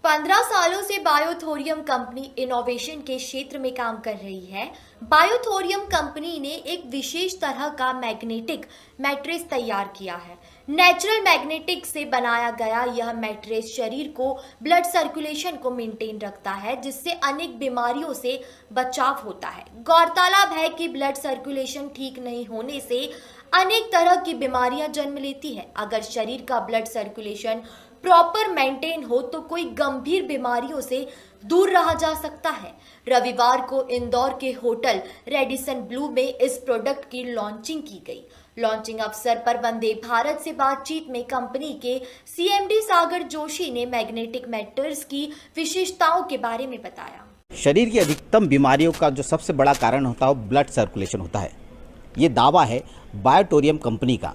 15 सालों से बायोथोरियम company innovation के क्षेत्र में काम कर रही है। बायोथोरियम कंपनी ने एक विशेष तरह का मैग्नेटिक मैट्रेस तैयार किया है। नेचुरल मैग्नेटिक से बनाया गया यह मैट्रेस शरीर को ब्लड सर्कुलेशन को मेंटेन रखता है, जिससे अनेक बीमारियों से बचाव होता है। गौरतलब है कि ब्लड सर्कुलेशन ठीक नहीं होने से अनेक तरह की बीमारियां जन्म लेती है। अगर शरीर का ब्लड सर्कुलेशन प्रॉपर मेंटेन हो तो कोई गंभीर बीमारियों से दूर रहा जा सकता है। रविवार को इंदौर के होटल रेडिसन ब्लू में इस प्रोडक्ट की लॉन्चिंग की गई। लॉन्चिंग अवसर पर वंदे भारत से बातचीत में कंपनी के सीएमडी सागर जोशी ने मैग्नेटिक मैट्रेस की विशेषताओं के बारे में बताया। शरीर की अधिकतम बीमारियों का जो सबसे बड़ा कारण होता है वो ब्लड सर्कुलेशन होता है। ये दावा है बायोटोरियम कंपनी का।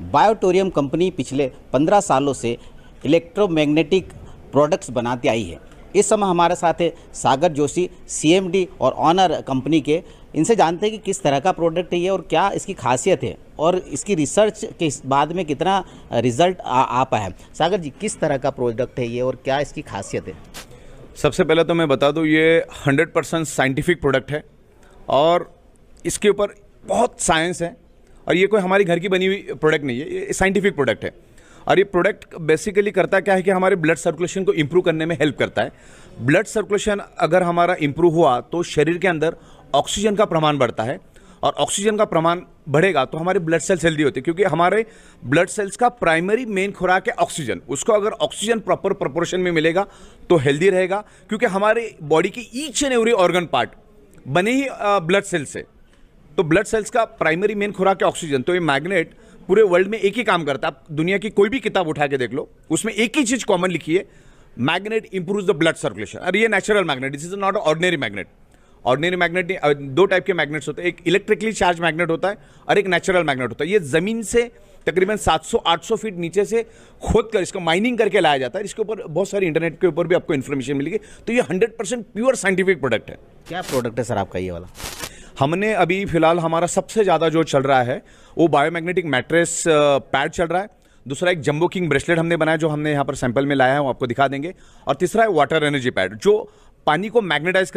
बायोटोरियम कंपनी पिछले 15 सालों से इलेक्ट्रोमैग्नेटिक प्रोडक्ट्स बनाती आई है। इस समय हमारे साथ है सागर जोशी, सीएमडी और ऑनर कंपनी के। इनसे जानते हैं कि किस तरह का प्रोडक्ट है ये और क्या इसकी खासियत है और इसकी रिसर्च के बाद में कितना रिजल्ट आ पाया है। सागर जी, किस तरह का प्रोडक्ट है ये और क्या इसकी खासियत है? सबसे पहले तो मैं बता दूं, ये 100% साइंटिफिक प्रोडक्ट है और इसके ऊपर बहुत साइंस है और ये कोई हमारी घर की बनी हुई प्रोडक्ट नहीं है, ये साइंटिफिक प्रोडक्ट है। और ये प्रोडक्ट बेसिकली करता क्या है कि हमारे ब्लड सर्कुलेशन को इम्प्रूव करने में हेल्प करता है। ब्लड सर्कुलेशन अगर हमारा इम्प्रूव हुआ तो शरीर के अंदर ऑक्सीजन का प्रमाण बढ़ता है और ऑक्सीजन का प्रमाण बढ़ेगा तो हमारे ब्लड सेल्स हेल्दी होते हैं, क्योंकि हमारे ब्लड सेल्स का प्राइमरी मेन खुराक है ऑक्सीजन। उसको अगर ऑक्सीजन प्रॉपर प्रोपोर्शन में मिलेगा तो हेल्दी रहेगा, क्योंकि हमारे बॉडी की each and every organ part बने ही ब्लड सेल्स से। तो ब्लड सेल्स का प्राइमरी मेन खुराक है ऑक्सीजन। तो ये मैग्नेट पूरे वर्ल्ड में एक ही काम करता है। आप दुनिया की कोई भी किताब उठा के देख लो, उसमें एक ही चीज कॉमन लिखी है, magnet improves the blood circulation. और ये natural magnet, this is not ordinary magnet. Ordinary magnet दो टाइप के मैग्नेट्स होते हैं, एक इलेक्ट्रिकली चार्ज मैग्नेट होता है और एक नेचुरल मैग्नेट होता है। ये जमीन से तकरीबन 700-800 फीट नीचे से खोद कर इसको माइनिंग करके लाया जाता है। इसके ऊपर बहुत सारी इंटरनेट के ऊपर भी आपको इन्फॉर्मेशन मिलेगी। तो ये 100% प्योर साइंटिफिक प्रोडक्ट है। क्या प्रोडक्ट है सर आपका ये वाला? हमने अभी फिलहाल हमारा सबसे ज़्यादा जो चल रहा है वो बायोमैग्नेटिक मैट्रेस पैड चल रहा है। दूसरा एक जंबो किंग ब्रेसलेट हमने बनाया जो हमने यहाँ पर सैंपल में लाया है, वो आपको दिखा देंगे। और तीसरा है वाटर एनर्जी पैड जो पानी को मैग्नेटाइज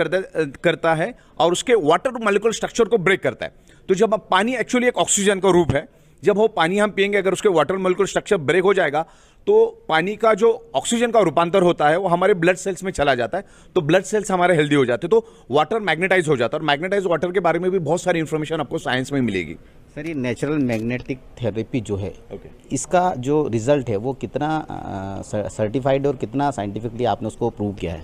करता है और उसके वाटर मॉलिक्यूल स्ट्रक्चर को ब्रेक करता है। तो जब अब पानी एक्चुअली एक ऑक्सीजन का रूप है, जब वो पानी हम पिएंगे अगर उसके वाटर मॉलिक्यूल स्ट्रक्चर ब्रेक हो जाएगा तो पानी का जो ऑक्सीजन का रूपांतर होता है वो हमारे ब्लड सेल्स में चला जाता है, तो ब्लड सेल्स हमारे हेल्दी हो जाते हैं, तो वाटर मैग्नेटाइज हो जाता है। और मैग्नेटाइज वाटर के बारे में भी बहुत सारी इंफॉर्मेशन आपको साइंस में मिलेगी। सर, ये नेचुरल मैग्नेटिक थेरेपी जो है इसका जो रिजल्ट है वो कितना सर्टिफाइड और कितना साइंटिफिकली आपने उसको प्रूव किया है?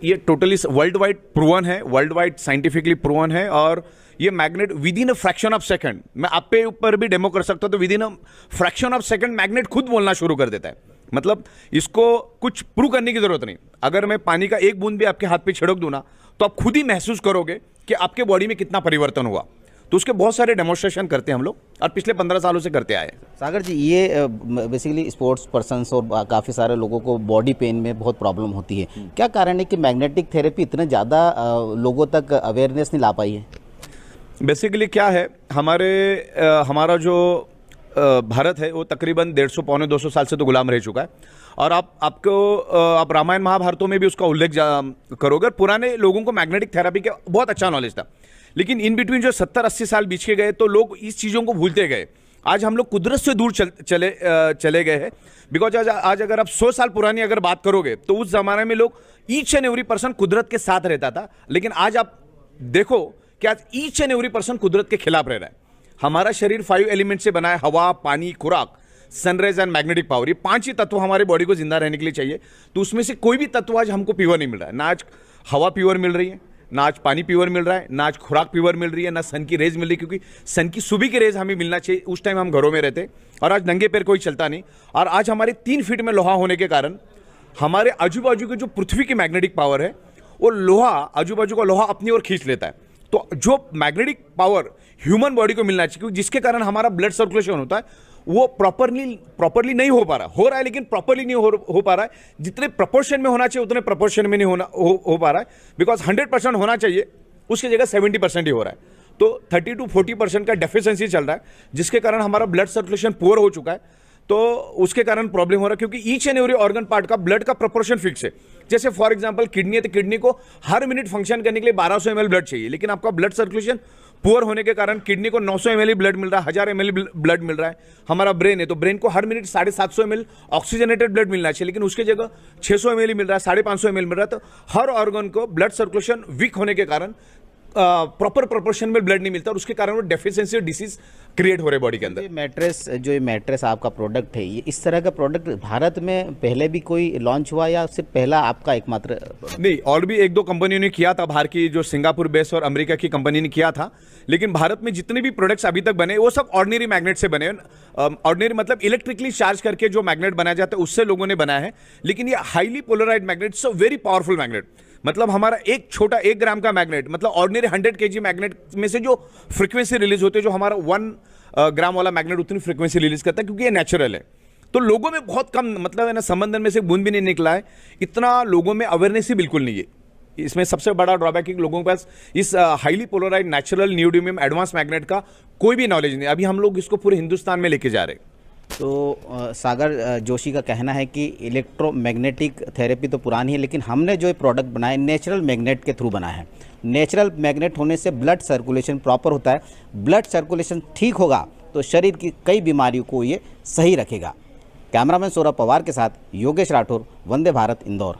ये टोटली वर्ल्ड वाइड प्रूवन है, वर्ल्ड वाइड साइंटिफिकली प्रूवन है। और ये magnet with in a fraction of second, मैं आप पे ऊपर भी डेमो कर सकता हूं, तो with in a fraction of second magnet खुद बोलना शुरू कर देता है। मतलब इसको कुछ प्रूव करने की जरूरत नहीं। अगर मैं पानी का एक बूंद भी आपके हाथ पे छिड़क दूं ना तो आप खुद ही महसूस करोगे कि आपके बॉडी में कितना परिवर्तन हुआ। तो उसके बहुत सारे डेमोन्स्ट्रेशन करते हैं हम लोग और पिछले 15 सालों से करते आए। सागर जी, ये बेसिकली स्पोर्ट्स पर्सन्स और काफ़ी सारे लोगों को बॉडी पेन में बहुत प्रॉब्लम होती है। क्या कारण है कि मैग्नेटिक थेरेपी इतने ज़्यादा लोगों तक अवेयरनेस नहीं ला पाई है? बेसिकली क्या है, हमारा जो भारत है वो तकरीबन 150-200 साल से तो गुलाम रह चुका है। और आप रामायण महाभारतों में भी उसका उल्लेख करोगे। पुराने लोगों को मैग्नेटिक थेरेपी का बहुत अच्छा नॉलेज था, लेकिन इन बिटवीन जो 70-80 साल बीच के गए तो लोग इस चीज़ों को भूलते गए। आज हम लोग कुदरत से दूर चले गए हैं। बिकॉज आज अगर आप 100 साल पुरानी अगर बात करोगे तो उस जमाने में लोग ईच एंड एवरी पर्सन कुदरत के साथ रहता था, लेकिन आज आप देखो कि आज ईच एंड एवरी पर्सन कुदरत के खिलाफ रह रहा है। हमारा शरीर 5 एलिमेंट से बना है, हवा, पानी, खुराक, सनराइज एंड मैग्नेटिक पावर। ये 5 ही तत्व हमारे बॉडी को जिंदा रहने के लिए चाहिए। तो उसमें से कोई भी तत्व आज हमको प्योर नहीं मिल रहा है। ना आज हवा प्योर मिल रही है, ना आज पानी प्योर मिल रहा है, ना आज खुराक प्योर मिल रही है, ना सन की रेज मिल रही है, क्योंकि सन की सुबह की रेज हमें मिलना चाहिए। उस टाइम हम घरों में रहते और आज नंगे पैर कोई चलता नहीं। और आज हमारे 3 फीट में लोहा होने के कारण हमारे आजू बाजू की जो पृथ्वी की मैग्नेटिक पावर है वो लोहा, आजू बाजू का लोहा अपनी ओर खींच लेता है। तो जो मैग्नेटिक पावर ह्यूमन बॉडी को मिलना चाहिए, क्योंकि जिसके कारण हमारा ब्लड सर्कुलेशन होता है वो प्रॉपरली नहीं हो पा रहा है, लेकिन प्रॉपरली नहीं हो पा रहा है। जितने प्रपोर्शन में होना चाहिए उतने प्रपोर्शन में नहीं हो पा रहा है। बिकॉज 100% होना चाहिए, उसकी जगह 70% ही हो रहा है। तो 30 to 40% का डेफिशिएंसी चल रहा है, जिसके कारण हमारा ब्लड सर्कुलेशन पुअर हो चुका है। तो उसके कारण प्रॉब्लम हो रहा है, क्योंकि each and every organ part का ब्लड का प्रोपोर्शन फिक्स है। जैसे फॉर एग्जांपल किडनी है, तो किडनी को हर मिनट फंक्शन करने के लिए 1200 ml ब्लड चाहिए, लेकिन आपका ब्लड सर्कुलेशन पुअर होने के कारण किडनी को 900 ml ब्लड मिल रहा है, 1000 ml ब्लड मिल रहा है। हमारा ब्रेन है, तो ब्रेन को हर मिनट 750 ml ऑक्सीजनेटेड ब्लड मिलना चाहिए, लेकिन उसकी जगह 600 ml मिल रहा है, 550 ml मिल रहा है। तो हर ऑर्गन को ब्लड सर्कुलेशन वीक होने के कारण प्रॉपर प्रोपोर्शन में ब्लड नहीं मिलता, और उसके कारण वो डेफिशिएंसी डिसीज क्रिएट हो रहे बॉडी के अंदर। ये मैट्रेस आपका प्रोडक्ट है, ये इस तरह का प्रोडक्ट भारत में पहले भी कोई लॉन्च हुआ या सिर्फ पहला आपका एकमात्र? नहीं, और भी एक दो कंपनियों ने किया था, बाहर की जो सिंगापुर बेस और अमेरिका की कंपनी ने किया था, लेकिन भारत में जितने भी प्रोडक्ट्स अभी तक बने वो सब ऑर्डिनरी मैग्नेट से बने। ऑर्डिनरी मतलब इलेक्ट्रिकली चार्ज करके जो मैग्नेट बनाया जाता है उससे लोगों ने बनाया है, लेकिन ये highly polarised magnet, so very powerful magnet. मतलब हमारा एक छोटा 1 ग्राम का मैग्नेट, मतलब ऑर्डिनरी 100 kg मैग्नेट में से जो फ्रीक्वेंसी रिलीज होती है, जो हमारा 1 ग्राम वाला मैग्नेट उतनी फ्रीक्वेंसी रिलीज करता है, क्योंकि ये नेचुरल है। तो लोगों में बहुत कम, मतलब है ना, समंदर में से बूंद भी नहीं निकला है, इतना लोगों में अवेयरनेस ही बिल्कुल नहीं है। इसमें सबसे बड़ा ड्रॉबैक है कि लोगों के पास इस highly polarised natural neodymium advance magnet का कोई भी नॉलेज नहीं। अभी हम लोग इसको पूरे हिंदुस्तान में लेके जा रहे हैं। तो सागर जोशी का कहना है कि इलेक्ट्रोमैग्नेटिक थेरेपी तो पुरानी है, लेकिन हमने जो प्रोडक्ट बनाए नेचुरल मैग्नेट के थ्रू बनाया है। नेचुरल मैग्नेट होने से ब्लड सर्कुलेशन प्रॉपर होता है, ब्लड सर्कुलेशन ठीक होगा तो शरीर की कई बीमारियों को ये सही रखेगा। कैमरामैन सौरभ पवार के साथ योगेश राठौर, वंदे भारत, इंदौर।